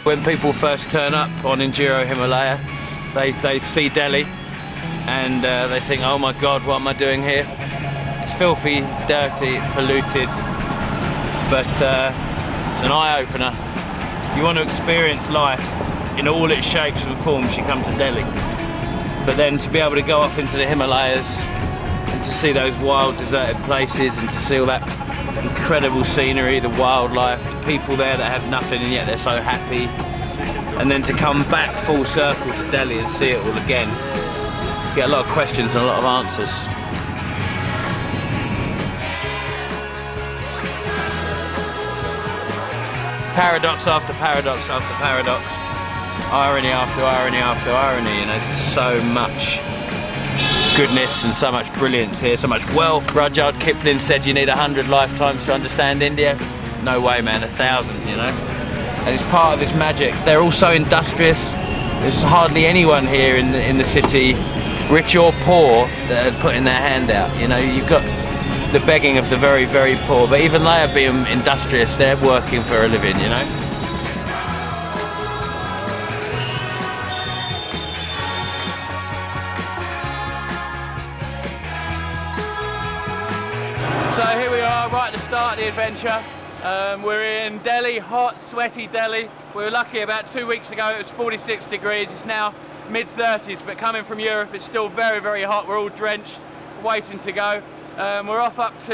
When people first turn up on Enduro Himalaya, they see Delhi and they think, oh my God, what am I doing here? It's filthy, it's dirty, it's polluted, but it's an eye-opener. If you want to experience life in all its shapes and forms, you come to Delhi. But then to be able to go off into the Himalayas and to see those wild deserted places and to see all that incredible scenery, the wildlife, the people there that have nothing and yet they're so happy, and then to come back full circle to Delhi and see it all again, you get a lot of questions and a lot of answers. Paradox after paradox after paradox, irony after irony after irony, you know, there's so much goodness and so much brilliance here, so much wealth. Rudyard Kipling said you need 100 lifetimes to understand India. No way, man, 1,000, you know. And it's part of this magic. They're all so industrious. There's hardly anyone here in the city, rich or poor, that are putting their hand out. You know, you've got the begging of the very, very poor, but even they are being industrious. They're working for a living, you know. So here we are, right at the start of the adventure. We're in Delhi, hot, sweaty Delhi. We were lucky about 2 weeks ago, it was 46 degrees. It's now mid-30s, but coming from Europe, it's still very, very hot. We're all drenched, waiting to go. We're off up to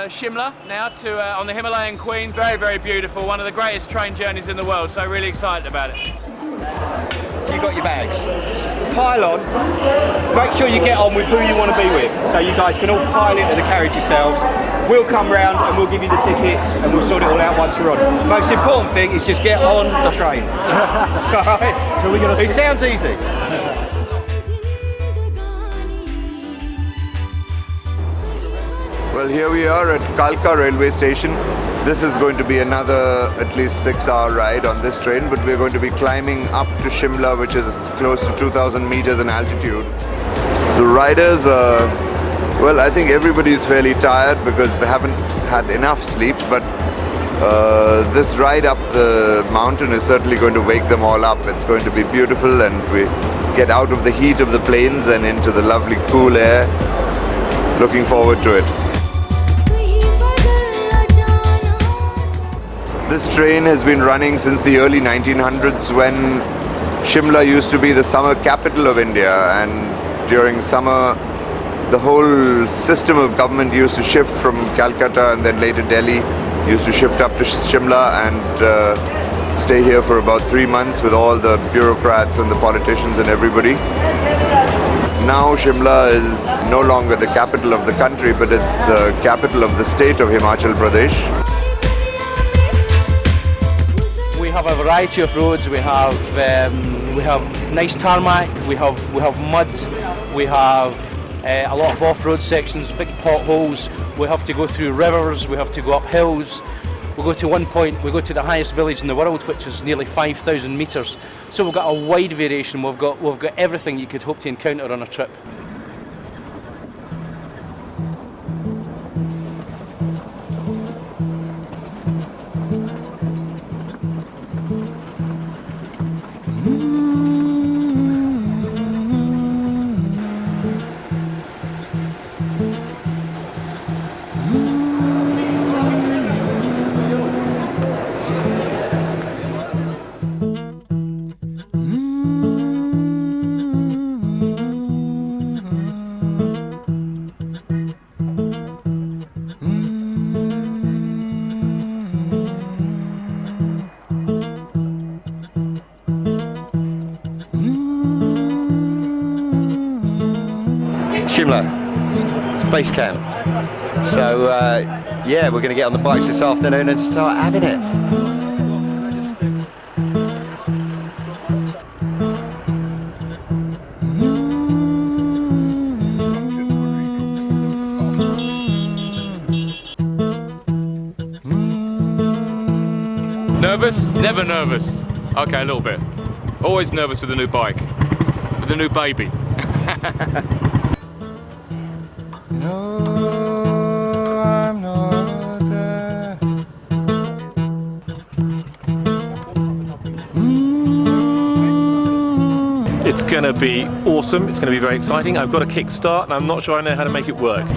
Shimla now, on the Himalayan Queens. Very, very beautiful, one of the greatest train journeys in the world, so really excited about it. You got your bags. Pile on. Make sure you get on with who you want to be with, so you guys can all pile into the carriage yourselves. We'll come round and we'll give you the tickets and we'll sort it all out once we're on. Most important thing is just get on the train. Alright? So we're gonna. It sounds easy. Well, here we are at Kalka railway station. This is going to be another at least 6-hour ride on this train, but we're going to be climbing up to Shimla, which is close to 2,000 meters in altitude. The riders are, well, I think everybody is fairly tired because they haven't had enough sleep, but this ride up the mountain is certainly going to wake them all up. It's going to be beautiful, and we get out of the heat of the plains and into the lovely cool air. Looking forward to it. This train has been running since the early 1900s, when Shimla used to be the summer capital of India, and during summer the whole system of government used to shift from Calcutta and then later Delhi, used to shift up to Shimla and stay here for about 3 months with all the bureaucrats and the politicians and everybody. Now Shimla is no longer the capital of the country, but it's the capital of the state of Himachal Pradesh. We have a variety of roads. We have nice tarmac. We have mud. We have a lot of off-road sections, big potholes. We have to go through rivers. We have to go up hills. We go to one point. We go to the highest village in the world, which is nearly 5,000 meters. So we've got a wide variation. We've got everything you could hope to encounter on a trip. Shimla, it's base camp. So yeah, we're going to get on the bikes this afternoon and start having it. Nervous? Never nervous. Okay, a little bit. Always nervous with a new bike. With a new baby. No, I'm not there. It's going to be awesome. It's going to be very exciting. I've got a kickstart and I'm not sure I know how to make it work.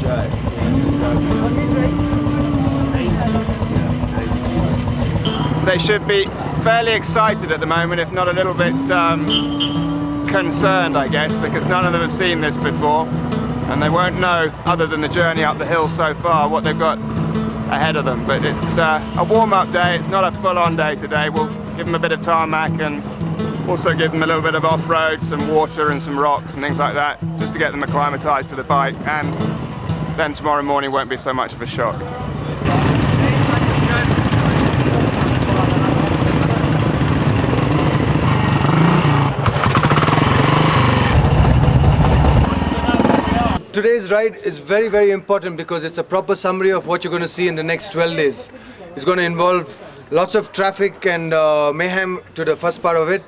They should be fairly excited at the moment, if not a little bit concerned, I guess, because none of them have seen this before and they won't know, other than the journey up the hill so far, what they've got ahead of them. But it's a warm-up day. It's not a full-on day today. We'll give them a bit of tarmac and also give them a little bit of off-road, some water and some rocks and things like that, just to get them acclimatized to the bike, and then tomorrow morning won't be so much of a shock. Today's ride is very, very important because it's a proper summary of what you're going to see in the next 12 days. It's going to involve lots of traffic and mayhem to the first part of it.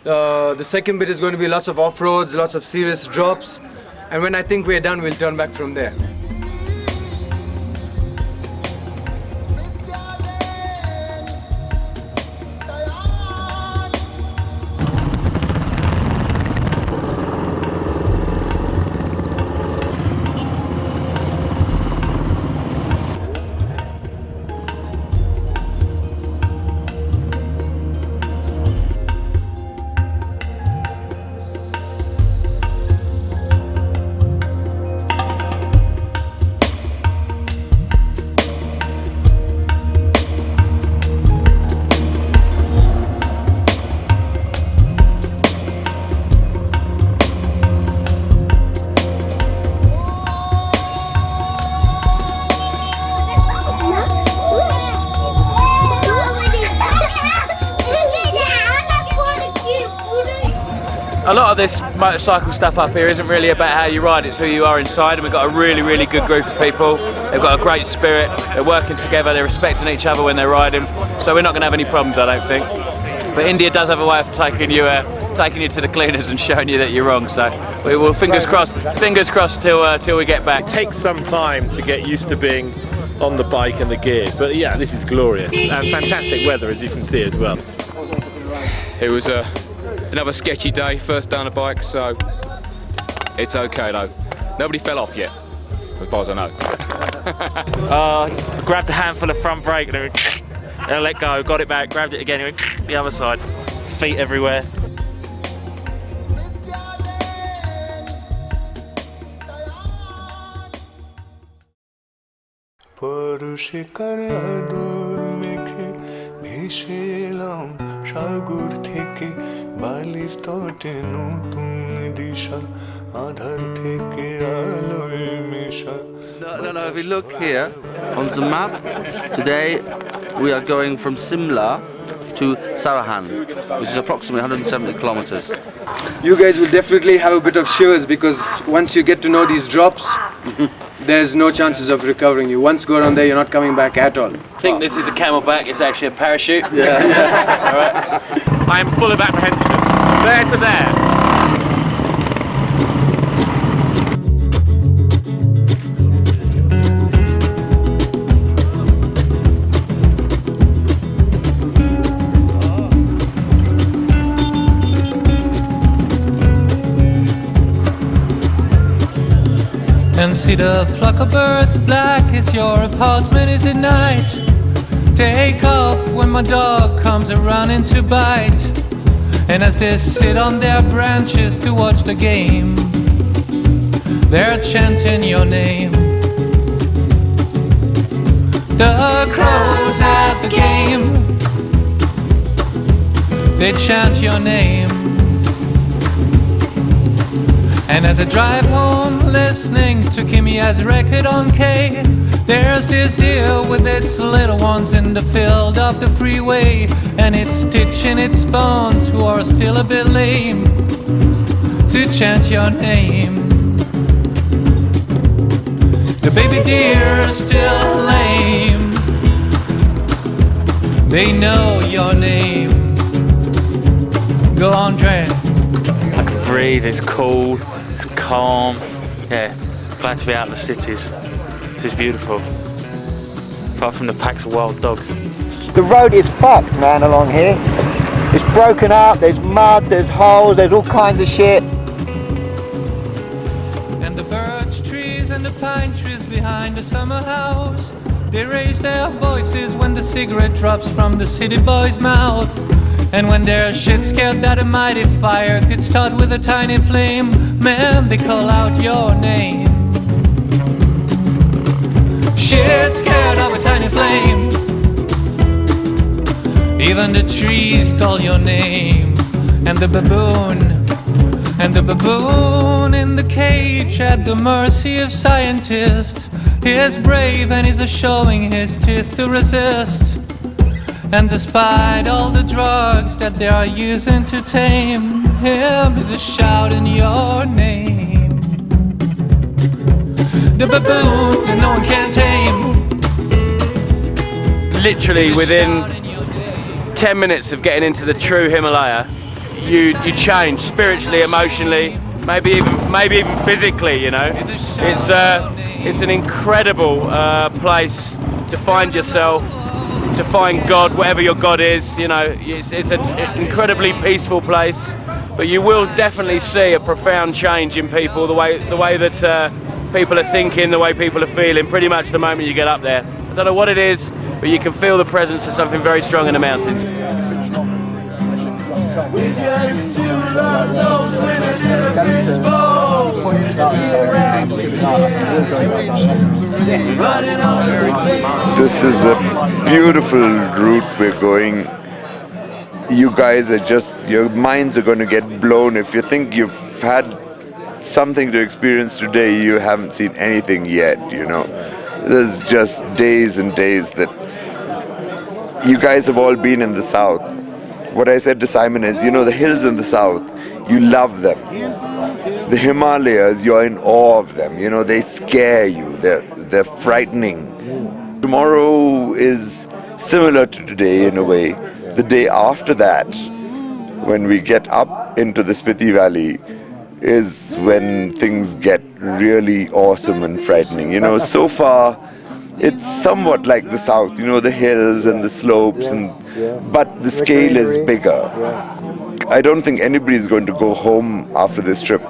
The second bit is going to be lots of off-roads, lots of serious drops, and when I think we're done, we'll turn back from there. A lot of this motorcycle stuff up here isn't really about how you ride, it's who you are inside, and we've got a really, really good group of people. They've got a great spirit, they're working together, they're respecting each other when they're riding, so we're not going to have any problems, I don't think. But India does have a way of taking you to the cleaners and showing you that you're wrong, so we will fingers crossed till we get back. It takes some time to get used to being on the bike and the gears, but yeah, this is glorious and fantastic weather, as you can see as well. It was another sketchy day, first day on a bike, so it's okay though. Nobody fell off yet, as far as I know. I grabbed a handful of front brake and I let go, got it back, grabbed it again, the other side, feet everywhere. সাগর থেকে বালির তটে নতুন দিশা আধার থেকে আলোয় মেশা No, if we look here on the map, today we are going from Simla to Sarahan, which is approximately 170 kilometers. You guys will definitely have a bit of shivers because once you get to know these drops, there's no chances of recovering. You once go down there, you're not coming back at all. I think this is a camelback, it's actually a parachute. All right. I am full of apprehension. There to there. And see the flock of birds, black as your apartment is at night. Take off when my dog comes around to bite. And as they sit on their branches to watch the game, they're chanting your name. The crows at the game, they chant your name. And as I drive home listening to Kimia's record on K, there's this deer with its little ones in the field of the freeway, and it's stitching its bones who are still a bit lame to chant your name. The baby deer are still lame, they know your name. Go on, Dre. I can breathe, it's cool, it's calm. Yeah, glad to be out in the cities. It's beautiful. Apart from the packs of wild dogs. The road is fucked, man, along here. It's broken up, there's mud, there's holes, there's all kinds of shit. And the birch trees and the pine trees behind the summer house, they raise their voices when the cigarette drops from the city boy's mouth. And when they're shit scared that a mighty fire could start with a tiny flame, man, they call out your name. Shit scared of a tiny flame. Even the trees call your name. And the baboon in the cage at the mercy of scientists. He is brave and he's showing his teeth to resist. And despite all the drugs that they are using to tame him, he's shouting your name. The baboon that no one can tame. Literally within 10 minutes of getting into the true Himalaya, you change spiritually, emotionally, maybe even physically. You know, it's an incredible place to find yourself, to find God, whatever your God is. You know, it's an incredibly peaceful place, but you will definitely see a profound change in people, the way that people are thinking, the way people are feeling, pretty much the moment you get up there. I don't know what it is, but you can feel the presence of something very strong in the mountains. This is a beautiful route we're going. You guys are just, your minds are going to get blown. If you think you've had something to experience today, you haven't seen anything yet, you know. There's just days and days that you guys have all been in the south. What I said to Simon is, you know, the hills in the south, you love them. The Himalayas, you're in awe of them. You know, they scare you. They're frightening. Tomorrow is similar to today in a way. The day after that, when we get up into the Spiti Valley, is when things get really awesome and frightening. You know, so far, it's somewhat like the south, you know, the hills and the slopes, but the scale is bigger. I don't think anybody's going to go home after this trip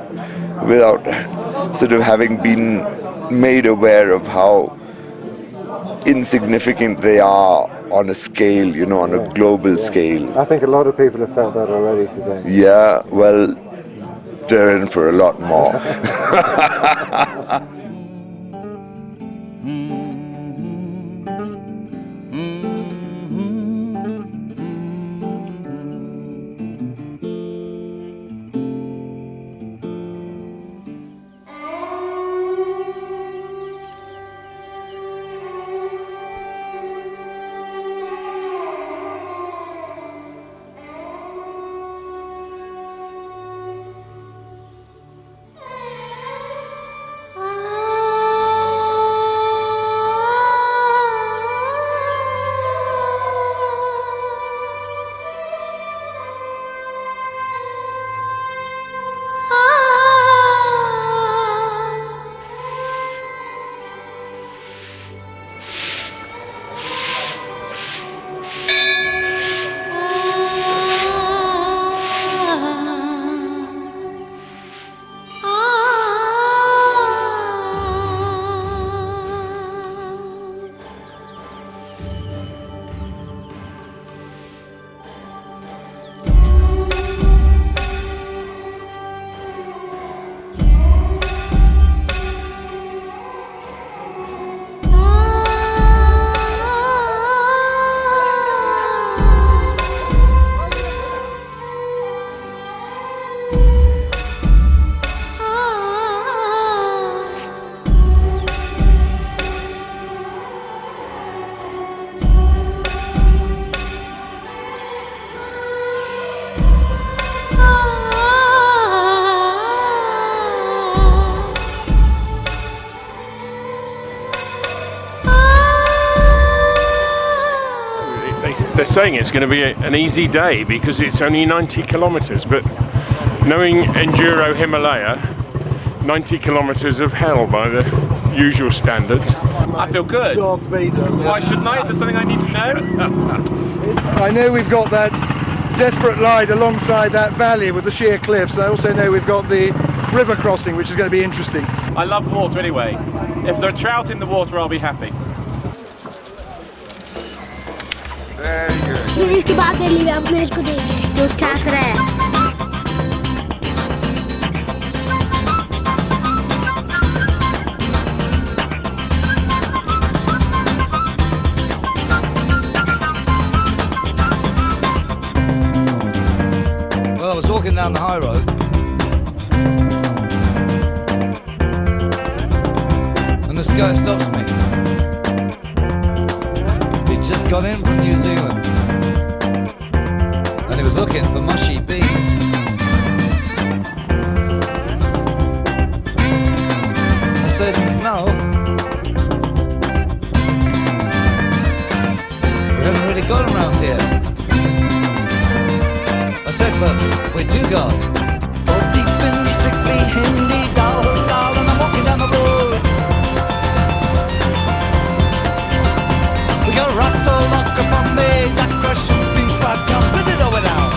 without sort of having been made aware of how insignificant they are on a scale, you know, on a global scale. I think a lot of people have felt that already today. Yeah, well, they're in for a lot more. They're saying it's going to be an easy day because it's only 90 kilometers, but knowing Enduro Himalaya, 90 kilometers of hell by the usual standards. I feel good. Why shouldn't I? Is there something I need to know? I know we've got that desperate ride alongside that valley with the sheer cliffs. I also know we've got the river crossing, which is going to be interesting. I love water anyway. If there are trout in the water, I'll be happy. Very good. फिर इसके बाद के लिए आप मेरे को देंगे जो ठास रहा है Well, I was walking down the high road and this guy stops me. He'd just got in from New Zealand and he was looking for mushy bees. I said, no, we haven't really got them around here. I said, but we do got all deep in the strictly Hindi dal, and I'm walking down the road. We got rocks all locked up on me, that crushing beef spot comes with it or without.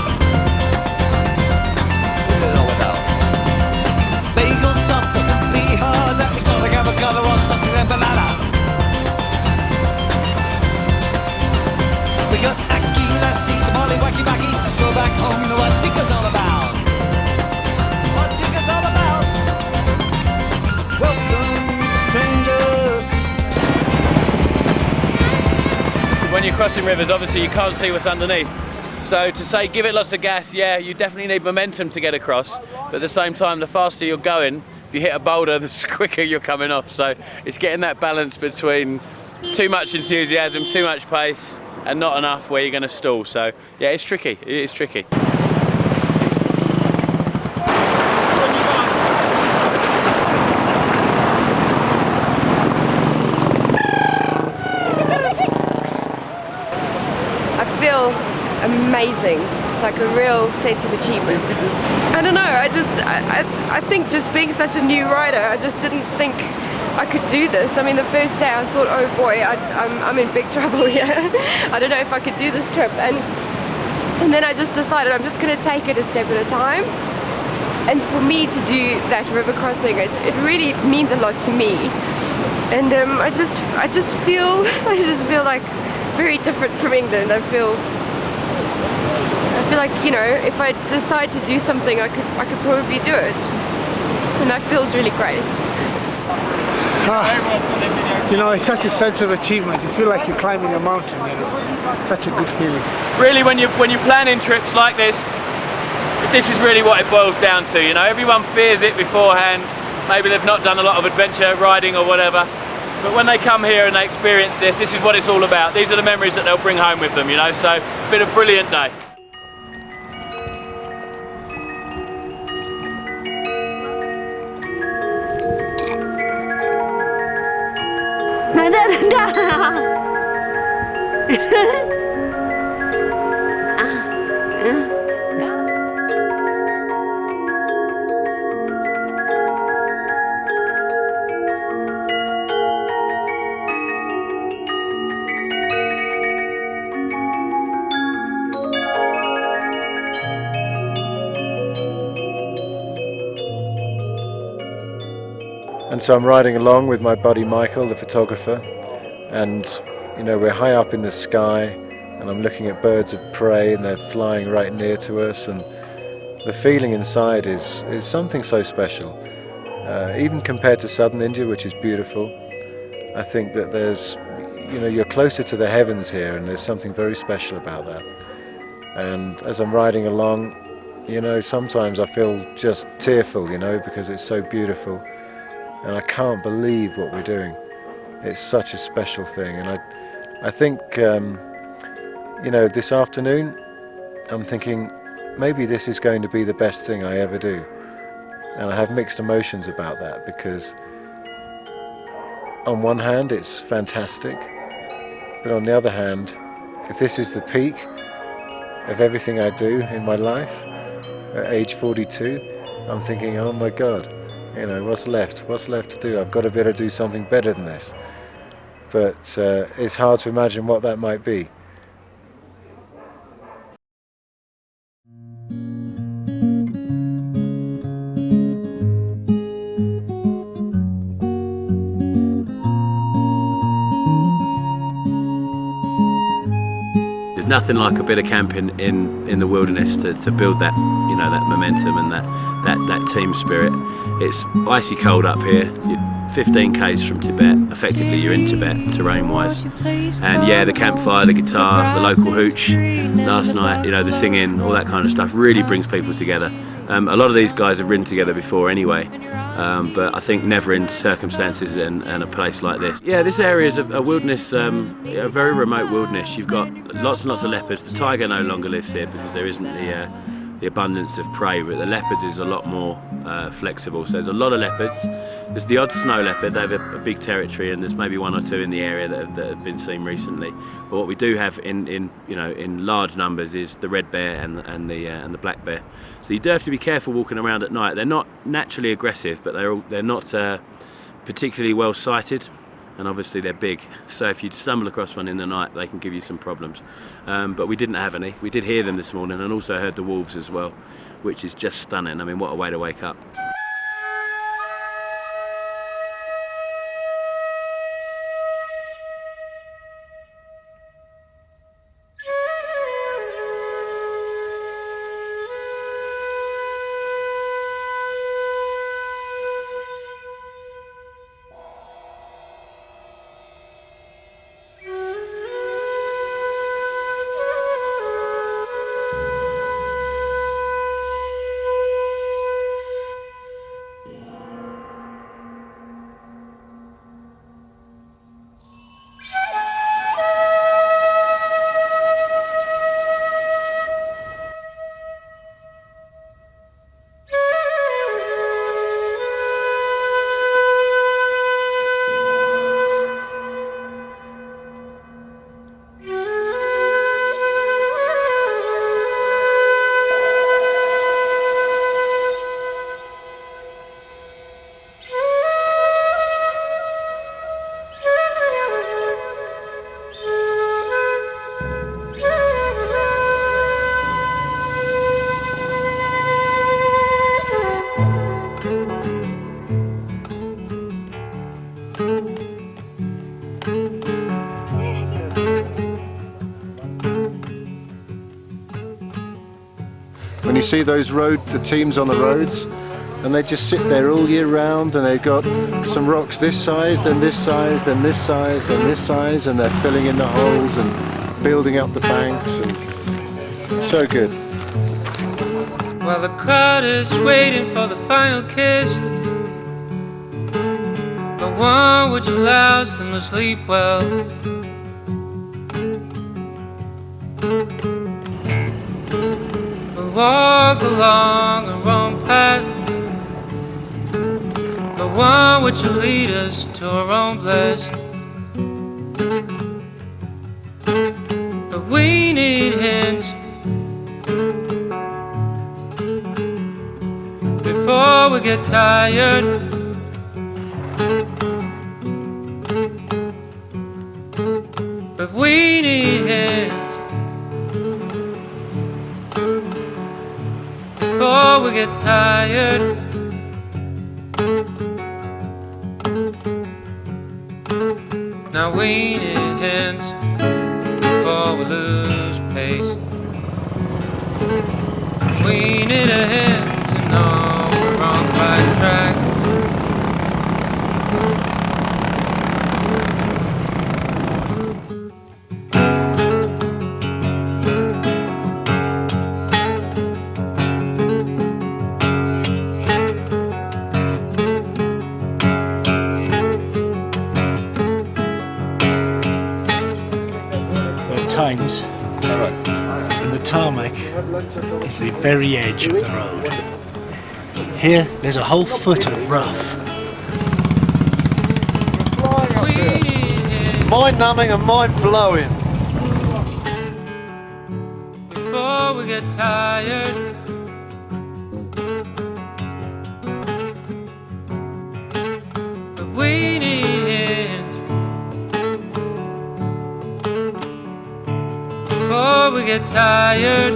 With it or without. Bagel soft or simply hard, that we saw like avocado or toxic and banana. We got Aki, Lassie, Somali, Wacky Wacky. So back home, you know what Tigger's all about. What Tigger's all about. Welcome, stranger. When you're crossing rivers, obviously you can't see what's underneath. So to say give it lots of gas, yeah, you definitely need momentum to get across. But at the same time, the faster you're going, if you hit a boulder, the quicker you're coming off. So it's getting that balance between too much enthusiasm, too much pace, and not enough where you're going to stall. So yeah, it's tricky. It is tricky. I feel amazing, like a real sense of achievement. I don't know, I think just being such a new rider, I just didn't think I could do this. I mean, the first day I thought, oh boy, I'm in big trouble here. I don't know if I could do this trip. And then I just decided I'm just going to take it a step at a time. And for me to do that river crossing, it really means a lot to me. And I just feel like very different from England. I feel like, you know, if I decide to do something, I could probably do it. And that feels really great. You know, it's such a sense of achievement. You feel like you're climbing a mountain, you know. Such a good feeling. Really, when you're planning trips like this is really what it boils down to. You know, everyone fears it beforehand. Maybe they've not done a lot of adventure riding or whatever. But when they come here and they experience this is what it's all about. These are the memories that they'll bring home with them, you know. So it's been a brilliant day. And so I'm riding along with my buddy Michael, the photographer, and you know, we're high up in the sky and I'm looking at birds of prey and they're flying right near to us, and the feeling inside is something so special. Even compared to southern India, which is beautiful, I think that there's, you know, you're closer to the heavens here and there's something very special about that. And as I'm riding along, you know, sometimes I feel just tearful, you know, because it's so beautiful. And I can't believe what we're doing. It's such a special thing. And I think, you know, this afternoon, I'm thinking maybe this is going to be the best thing I ever do. And I have mixed emotions about that, because on one hand, it's fantastic. But on the other hand, if this is the peak of everything I do in my life at age 42, I'm thinking, oh my God. You know, what's left? What's left to do? I've got to be able to do something better than this. But it's hard to imagine what that might be. nothing like a bit of camping in the wilderness to build that, you know, that momentum and that team spirit. It's icy cold up here. You're 15 k's from Tibet. Effectively, you're in Tibet, terrain-wise. And yeah, the campfire, the guitar, the local hooch last night, you know, the singing, all that kind of stuff really brings people together. A lot of these guys have ridden together before anyway, but I think never in circumstances and a place like this. Yeah, this area is a wilderness, a very remote wilderness. You've got lots and lots of leopards. The tiger no longer lives here because there isn't the abundance of prey, but the leopard is a lot more flexible. So there's a lot of leopards. There's the odd snow leopard. They have a big territory, and there's maybe one or two in the area that have been seen recently. But what we do have in large numbers is the red bear and the black bear. So you do have to be careful walking around at night. They're not naturally aggressive, but they're not particularly well sighted. And obviously they're big, so if you stumble across one in the night, they can give you some problems. But we didn't have any. We did hear them this morning, and also heard the wolves as well, which is just stunning. I mean, what a way to wake up. When you see those the teams on the roads, and they just sit there all year round, and they've got some rocks this size, then this size, then this size, then this size, and they're filling in the holes and building up the banks, and so good. While the crowd is waiting for the final kiss, the one which allows them to sleep well. We walk along a wrong path, the one which will lead us to our own bliss. But we need hints before we get tired. But we need hints before we get tired. Now we need hints before we lose pace. We need a hint to know we're on the right track. Times when the tarmac is the very edge of the road. Here there's a whole foot of rough. Mind-numbing and mind-blowing. Before we get tired, but we need hints before we get tired.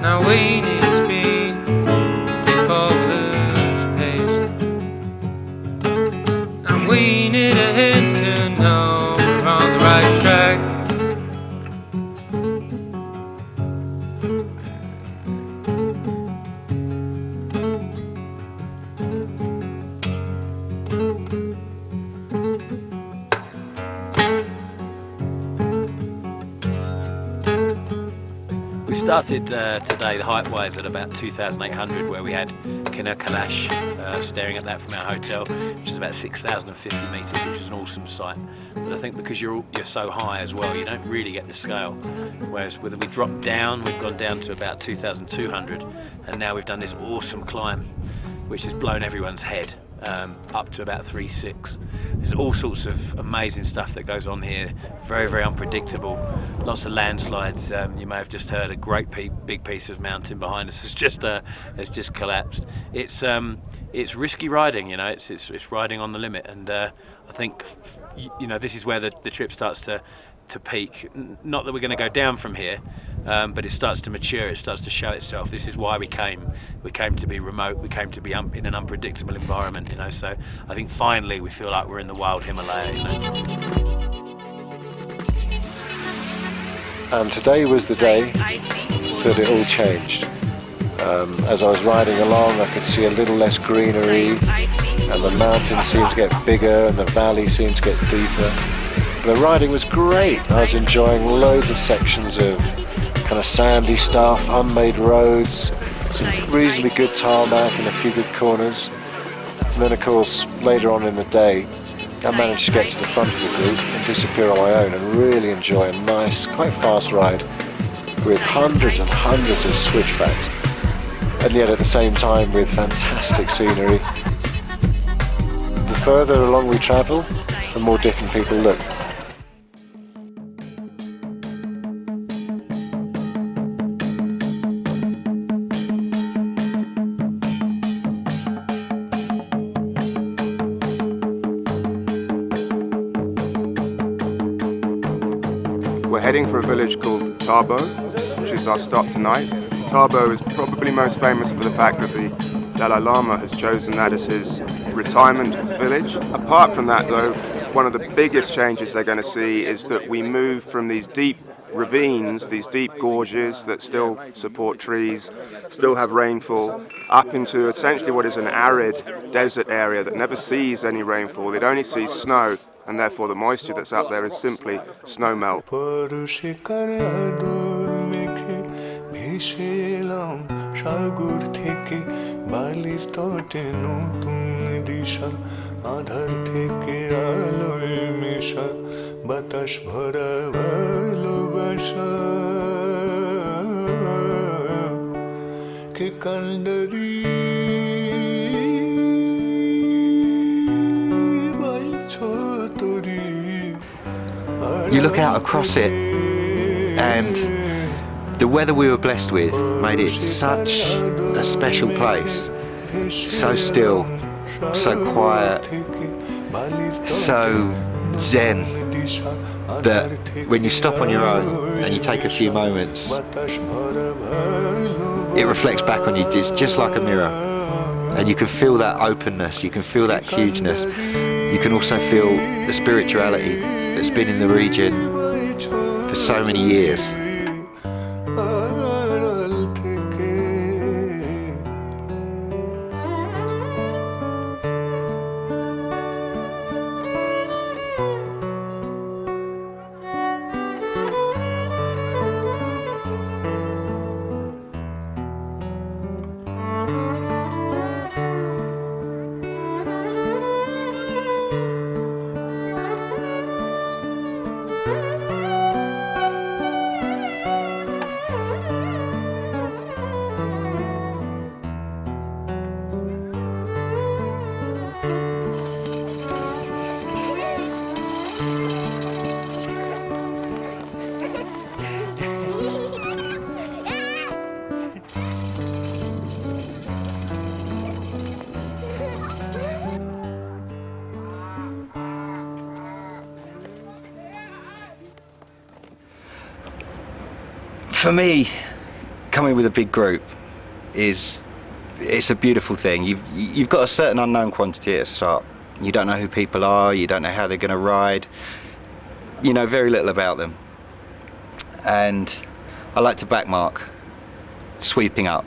Now we need speed before we lose pace. Now we we need a hint to know we're on the right track. We started today, the height wise, at about 2,800, where we had Kinner Kailash staring at that from our hotel, which is about 6,050 metres, which is an awesome sight. But I think because you're so high as well, you don't really get the scale. Whereas when we dropped down, we've gone down to about 2,200, and now we've done this awesome climb, which has blown everyone's head. Up to about 3.6. There's all sorts of amazing stuff that goes on here. Very, very unpredictable. Lots of landslides. You may have just heard a great big piece of mountain behind us has just collapsed. It's risky riding, you know. It's riding on the limit, and I think this is where the trip starts to peak. Not that we're going to go down from here, but it starts to mature, it starts to show itself. This is why we came to be remote, we came to be in an unpredictable environment, you know. So I think finally we feel like we're in the wild Himalaya, you know. And today was the day that it all changed. As I was riding along, I could see a little less greenery, and the mountains seemed to get bigger and the valley seemed to get deeper. The riding was great. I was enjoying loads of sections of kind of sandy stuff, unmade roads, some reasonably good tarmac and a few good corners. And then of course later on in the day I managed to get to the front of the group and disappear on my own and really enjoy a nice, quite fast ride with hundreds and hundreds of switchbacks, and yet at the same time with fantastic scenery. The further along we travel, the more different people look. We're heading for a village called Tabo, which is our stop tonight. Tabo is probably most famous for the fact that the Dalai Lama has chosen that as his retirement village. Apart from that though, one of the biggest changes they're going to see is that we move from these deep ravines, these deep gorges that still support trees, still have rainfall, up into essentially what is an arid desert area that never sees any rainfall. It only sees snow, and therefore the moisture that's up there is simply snow melt. You look out across it, and the weather we were blessed with made it such a special place. So still, so quiet, so zen, that when you stop on your own and you take a few moments, it reflects back on you. It's just like a mirror, and you can feel that openness, you can feel that hugeness, you can also feel the spirituality that's been in the region for so many years. For me, coming with a big group it's a beautiful thing. You've got a certain unknown quantity at the start, You don't know who people are, you don't know how they're going to ride. You know very little about them. And I like to backmark, sweeping up,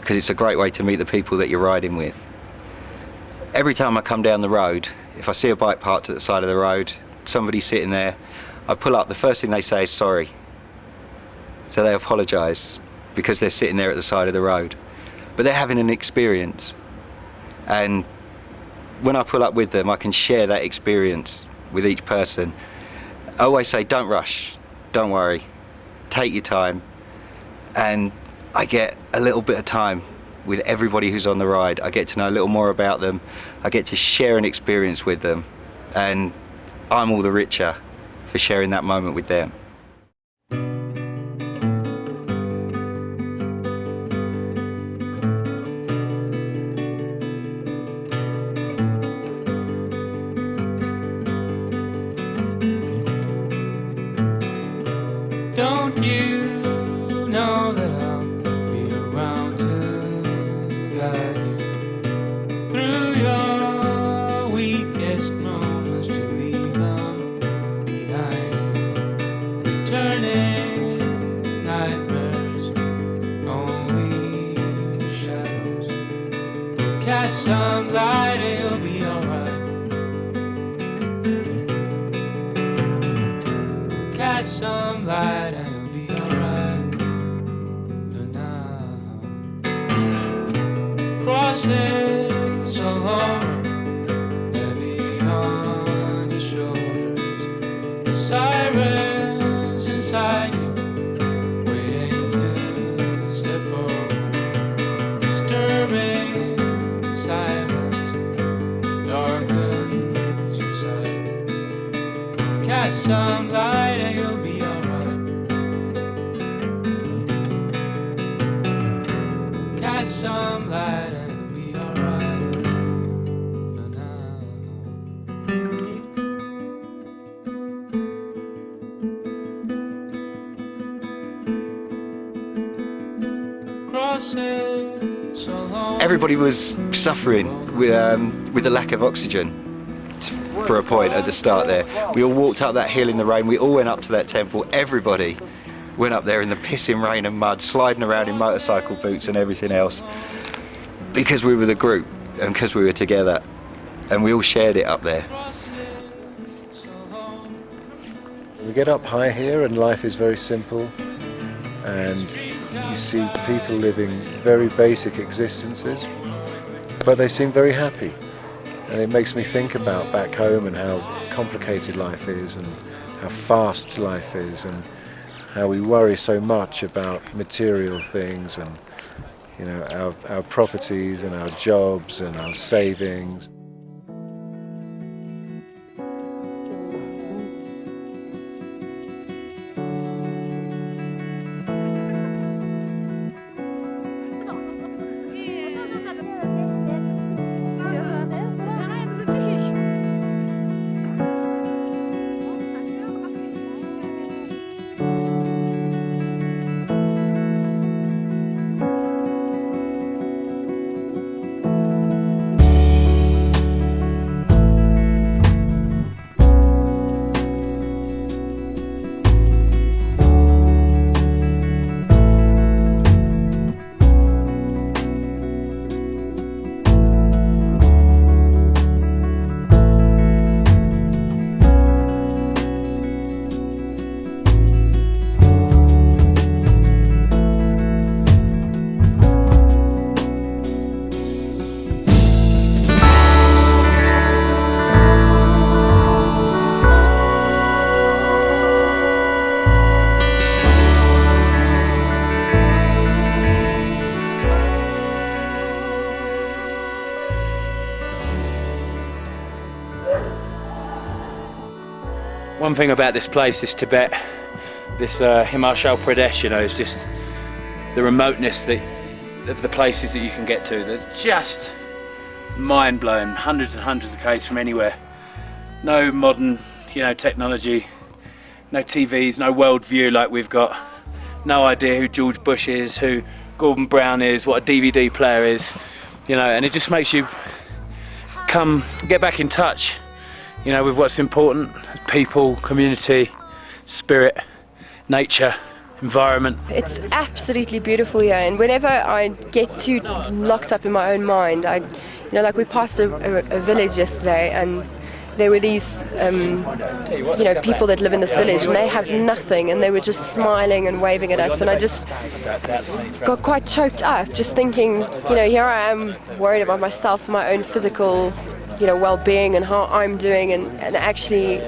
because it's a great way to meet the people that you're riding with. Every time I come down the road, if I see a bike parked at the side of the road, somebody sitting there, I pull up, the first thing they say is sorry. So they apologise because they're sitting there at the side of the road. But they're having an experience. And when I pull up with them, I can share that experience with each person. I always say, don't rush, don't worry, take your time. And I get a little bit of time with everybody who's on the ride. I get to know a little more about them. I get to share an experience with them. And I'm all the richer for sharing that moment with them. Don't you know that I'll be around to guide you through your weakest moments, to leave them behind you? Returning nightmares, only shadows. Cast some light and you'll be alright. Cast some light and you'll be alright for now. Crossing so long, heavy on your shoulders. The sirens inside you, waiting to step forward. Disturbing silence darkens your sight. Cast some light and you'll be alright. Cast some light and you'll be alright for now. Crossing so long. Everybody was suffering with the lack of oxygen for a point at the start there. We all walked up that hill in the rain, we all went up to that temple, everybody went up there in the pissing rain and mud, sliding around in motorcycle boots and everything else, because we were the group and because we were together, and we all shared it up there. We get up high here and life is very simple, and you see people living very basic existences, but they seem very happy. And it makes me think about back home and how complicated life is and how fast life is and how we worry so much about material things and, you know, our properties and our jobs and our savings. One thing about this place, this Tibet, this Himachal Pradesh, you know, is just the remoteness of the places that you can get to. They're just mind-blowing, hundreds and hundreds of k's from anywhere. No modern, you know, technology, no TVs, no world view like we've got. No idea who George Bush is, who Gordon Brown is, what a DVD player is, you know, and it just makes you come get back in touch, you know, with what's important: people, community, spirit, nature, environment. It's absolutely beautiful here, and whenever I get too locked up in my own mind, you know, like we passed a village yesterday, and there were these, you know, people that live in this village, and they have nothing, and they were just smiling and waving at us, and I just got quite choked up, just thinking, you know, here I am worried about myself, my own physical, you know, well-being and how I'm doing, and actually,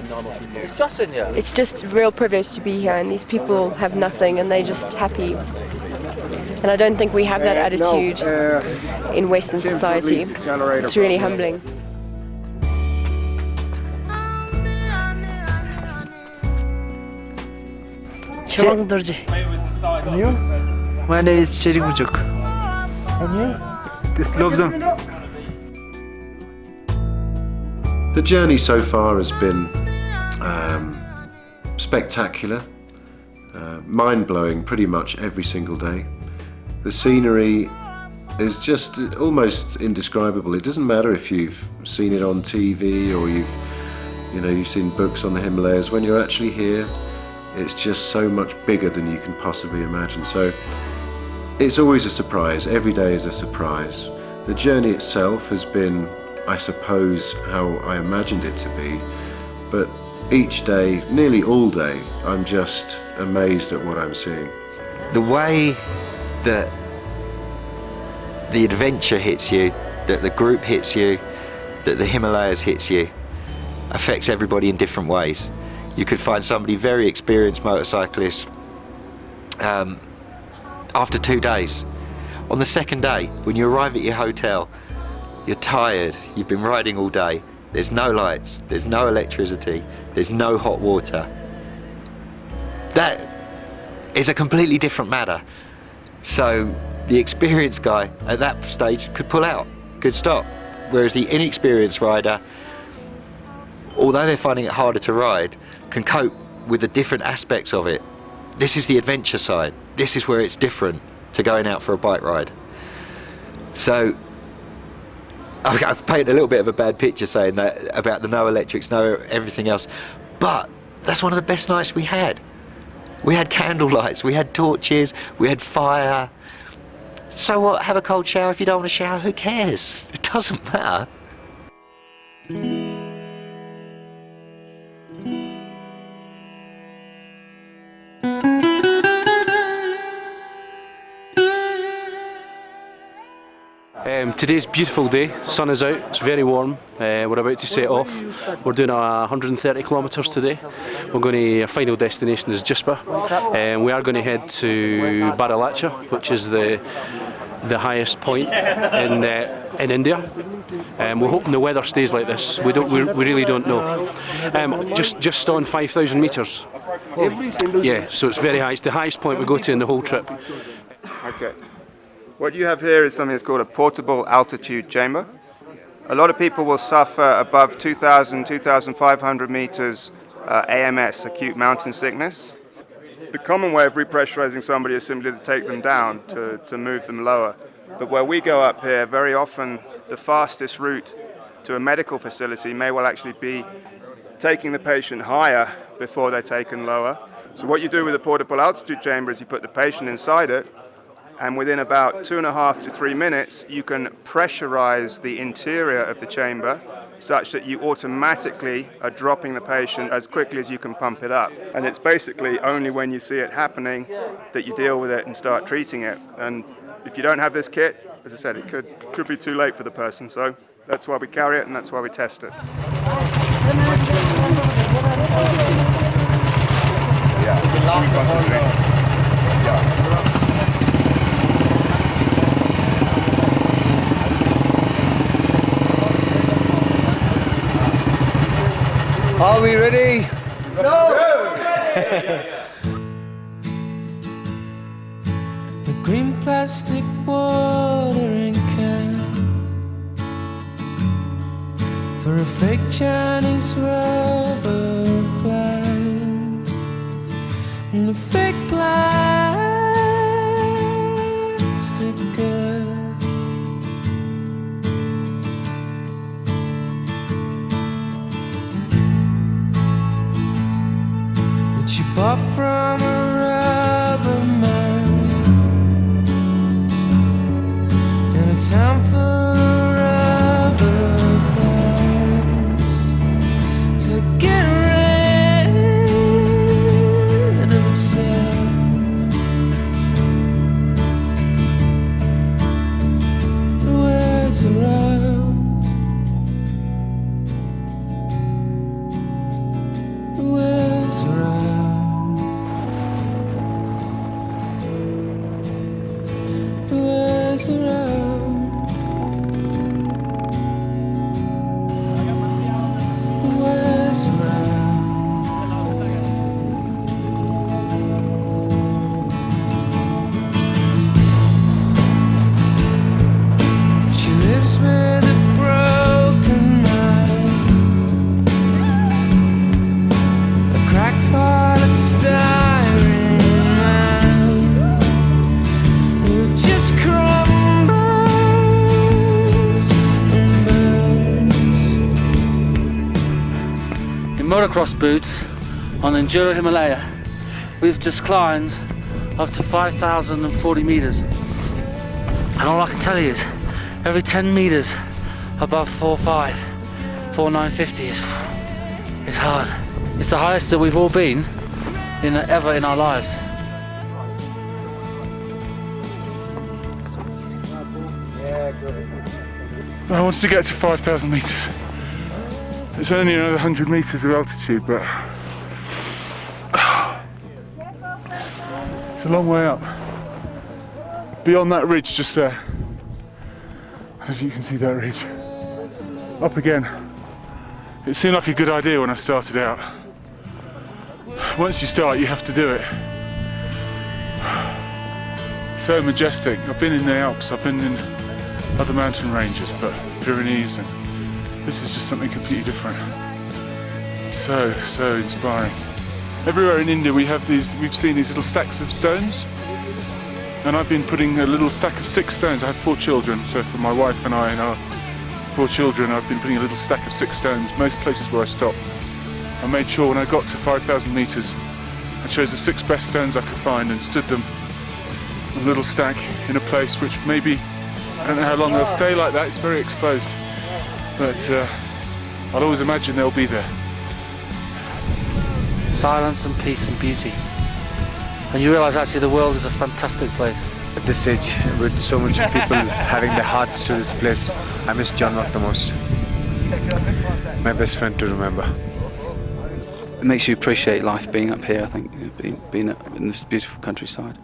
it's just a real privilege to be here, and these people have nothing, and they're just happy. And I don't think we have that attitude in Western society. It's really humbling. And you? My name is Cherry Mujuk. And you? This Lobzon. The journey so far has been spectacular, mind-blowing pretty much every single day. The scenery is just almost indescribable. It doesn't matter if you've seen it on TV or you've seen books on the Himalayas. When you're actually here, it's just so much bigger than you can possibly imagine. So it's always a surprise. Every day is a surprise. The journey itself has been, I suppose, how I imagined it to be, but each day, nearly all day, I'm just amazed at what I'm seeing. The way that the adventure hits you, that the group hits you, that the Himalayas hits you, affects everybody in different ways. You could find somebody very experienced motorcyclist after 2 days. On the second day, when you arrive at your hotel, you're tired, you've been riding all day, there's no lights, there's no electricity, there's no hot water. That is a completely different matter. So the experienced guy at that stage could pull out, could stop. Whereas the inexperienced rider, although they're finding it harder to ride, can cope with the different aspects of it. This is the adventure side. This is where it's different to going out for a bike ride. So I've painted a little bit of a bad picture saying that about the no electrics, no everything else, but that's one of the best nights we had. We had candle lights, we had torches, we had fire. So what, have a cold shower if you don't want to shower, who cares? It doesn't matter. Today's a beautiful day, sun is out, it's very warm, we're about to set off. We're doing 130 kilometres today. We're going to, our final destination is Jispa, and we are going to head to Baralacha, which is the highest point in India. We're hoping the weather stays like this. We really don't know. Just on 5,000 metres. Every single day? Yeah, so it's very high. It's the highest point we go to in the whole trip. Okay. What you have here is something that's called a portable altitude chamber. A lot of people will suffer above 2,000, 2,500 meters AMS, acute mountain sickness. The common way of repressurizing somebody is simply to take them down, to move them lower. But where we go up here, very often the fastest route to a medical facility may well actually be taking the patient higher before they're taken lower. So what you do with a portable altitude chamber is you put the patient inside it, and within about 2.5 to 3 minutes, you can pressurize the interior of the chamber such that you automatically are dropping the patient as quickly as you can pump it up. And it's basically only when you see it happening that you deal with it and start treating it. And if you don't have this kit, as I said, it could be too late for the person. So that's why we carry it and that's why we test it. Yeah. It's the last one. Are we ready? No! The green plastic watering can for a fake Chinese rubber plant and a fake plastic girl. far from a rubber man, in a town full of rubber bands, to get rid of itself. The world's around. The world's around. The world's around. The world's around. She lives with a broken mind, a cracked polystyrene man who just crumbles and burns. In motocross boots on Enduro Himalaya, we've just climbed up to 5,040 meters. And all I can tell you is, every 10 meters above 4.5, 4.950 is hard. It's the highest that we've all been ever in our lives. I want to get to 5,000 meters. It's only another 100 meters of altitude, but it's a long way up. Beyond that ridge just there. I don't know if you can see that ridge. Up again. It seemed like a good idea when I started out. Once you start, you have to do it. So majestic. I've been in the Alps, I've been in other mountain ranges, but Pyrenees, and this is just something completely different. So inspiring. Everywhere in India we've seen these little stacks of stones, and I've been putting a little stack of 6 stones. I have 4 children, so for my wife and I and our 4 children, I've been putting a little stack of 6 stones most places where I stop. I made sure when I got to 5,000 meters, I chose the 6 best stones I could find and stood them in a little stack in a place which maybe, I don't know how long they'll stay like that, it's very exposed, but I'll always imagine they'll be there. Silence and peace and beauty. And you realise actually the world is a fantastic place. At this stage, with so much people having their hearts to this place, I miss John Rock the most. My best friend to remember. It makes you appreciate life being up here, I think, being in this beautiful countryside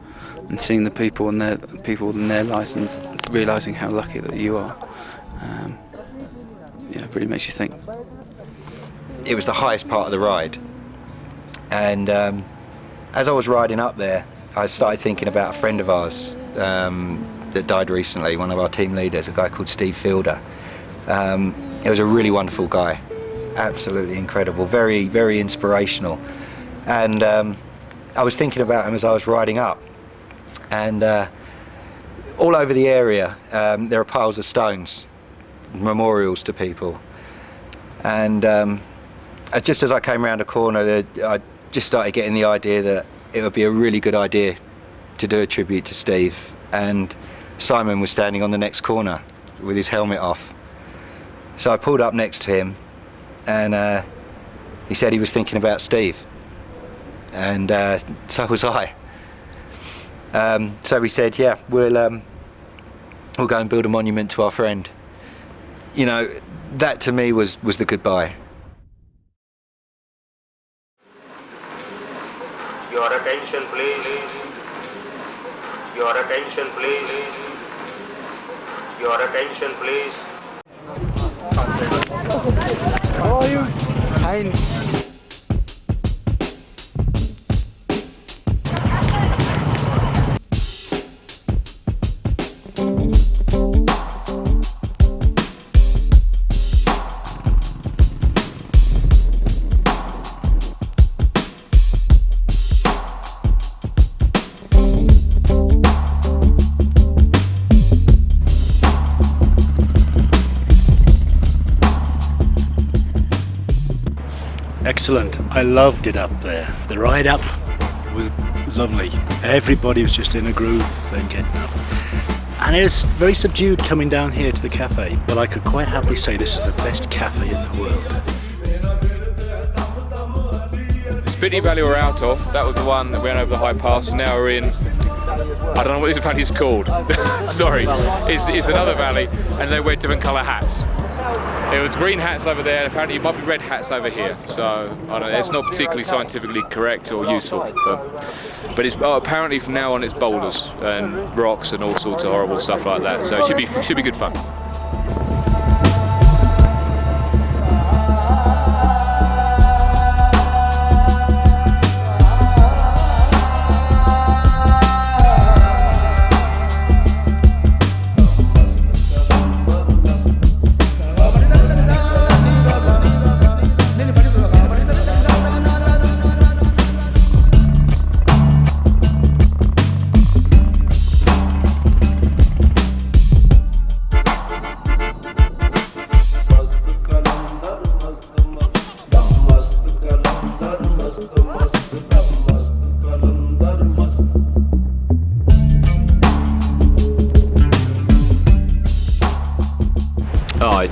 and seeing the people and their lives and realising how lucky that you are. Yeah, it really makes you think. It was the highest part of the ride, and as I was riding up there, I started thinking about a friend of ours that died recently, one of our team leaders, a guy called Steve Fielder. He was a really wonderful guy, absolutely incredible, very, very inspirational. And I was thinking about him as I was riding up, and all over the area there are piles of stones, memorials to people. And just as I came around a corner, I just started getting the idea that it would be a really good idea to do a tribute to Steve. And Simon was standing on the next corner with his helmet off. So I pulled up next to him, and he said he was thinking about Steve. And so was I. So we said, yeah, we'll go and build a monument to our friend. You know, that to me was the goodbye. Your attention, please. Your attention, please. Your attention, please. How are you? Fine. Excellent. I loved it up there. The ride up lovely. Everybody was just in a groove then getting up. And it was very subdued coming down here to the cafe, but I could quite happily say this is the best cafe in the world. Spitney Valley we're out of, that was the one that went over the high pass, and now we're in, I don't know what this valley is called, sorry, it's another valley, and they wear different colour hats. It was green hats over there, and apparently it might be red hats over here, so I don't know, it's not particularly scientifically correct or useful, but it's apparently from now on it's boulders and rocks and all sorts of horrible stuff like that, so it should be good fun.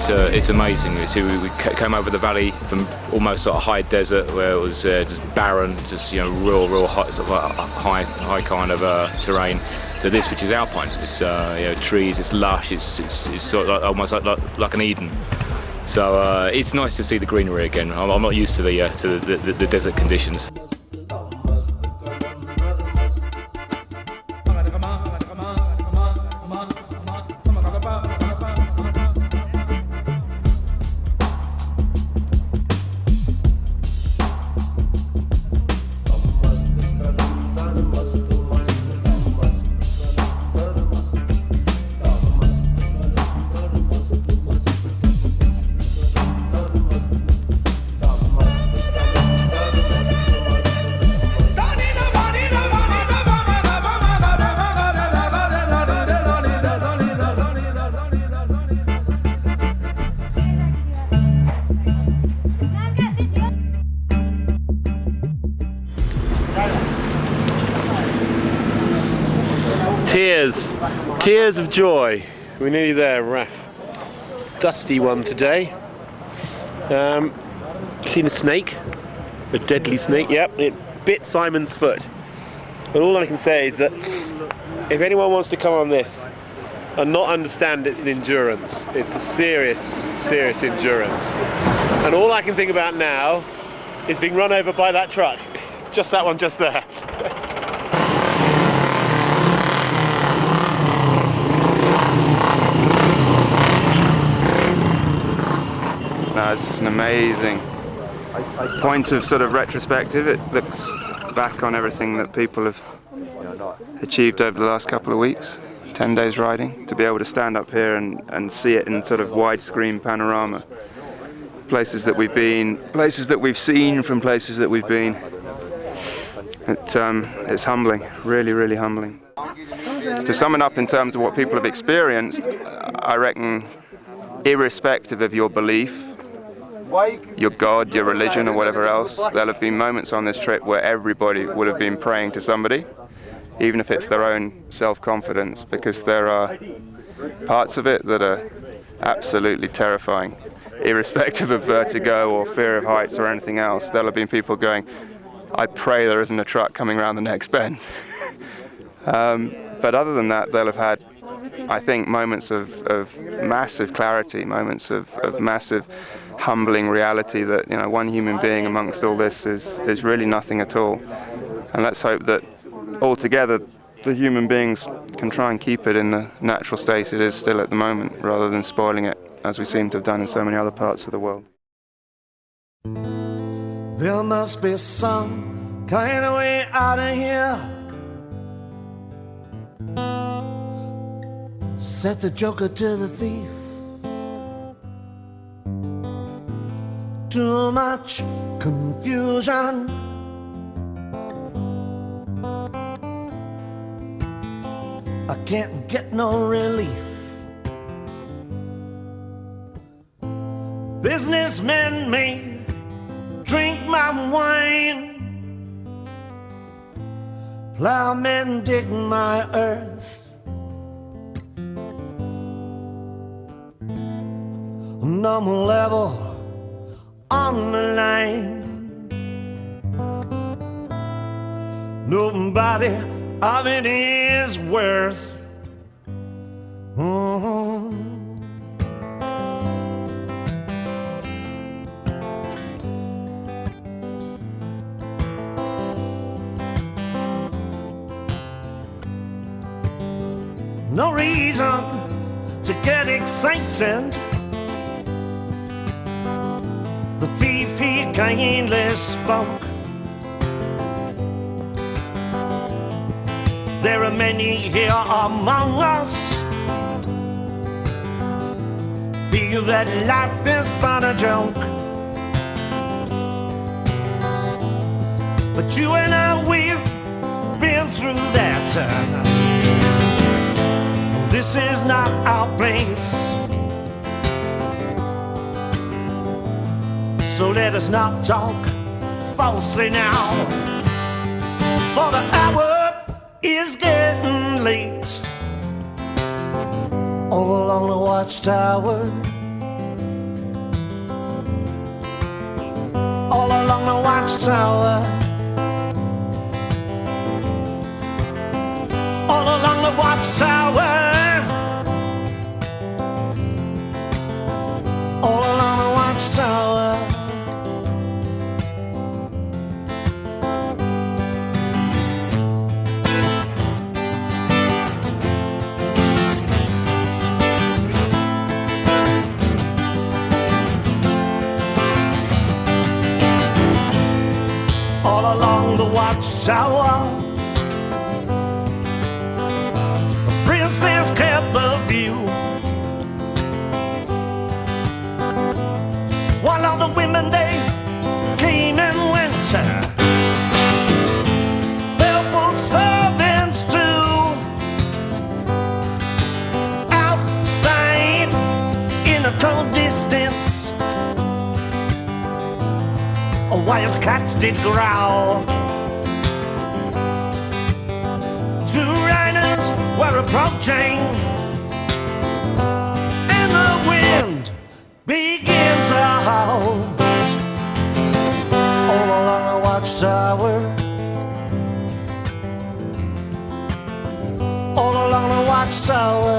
It's amazing. We came over the valley from almost sort of high desert where it was just barren, just real hot, sort of high kind of terrain, to this which is alpine. It's trees, it's lush, it's sort of almost like an Eden. So it's nice to see the greenery again. I'm not used to the desert conditions. Tears of joy. We're nearly there, Raf. Dusty one today. Seen a snake, a deadly snake. Yep, it bit Simon's foot. And all I can say is that if anyone wants to come on this and not understand it's an endurance, it's a serious endurance. And all I can think about now is being run over by that truck. Just that one, just there. No, it's just an amazing point of sort of retrospective. It looks back on everything that people have achieved over the last couple of weeks, 10 days riding, to be able to stand up here and see it in sort of widescreen panorama. Places that we've been, places that we've seen from places that we've been. It's humbling, really humbling. To sum it up in terms of what people have experienced, I reckon, irrespective of your belief, your God, your religion, or whatever else, there'll have been moments on this trip where everybody would have been praying to somebody, even if it's their own self-confidence, because there are parts of it that are absolutely terrifying. Irrespective of vertigo or fear of heights or anything else, there'll have been people going, I pray there isn't a truck coming around the next bend. But other than that, they'll have had, I think, moments of massive clarity, moments of massive humbling reality that, one human being amongst all this is really nothing at all. And let's hope that altogether the human beings can try and keep it in the natural state it is still at the moment, rather than spoiling it, as we seem to have done in so many other parts of the world. There must be some kind of way out of here. Set the joker to the thief. Too much confusion. I can't get no relief. Businessmen may drink my wine, Plowmen dig my earth, and I'm level on the line. Nobody of it is worth. No reason to get excited. The thief, he kindly spoke. There are many here among us feel that life is but a joke. But you and I, we've been through that. This is not our place, so let us not talk falsely now, for the hour is getting late. All along the watchtower, all along the watchtower, all along the watchtower, all along the watchtower. All along the watchtower, the princess kept the view, while all the women, they came and went. Barefoot servants too, outside in the cold distance, a wild cat did growl. Two riders were approaching, and the wind began to howl. All along the watchtower, all along the watchtower,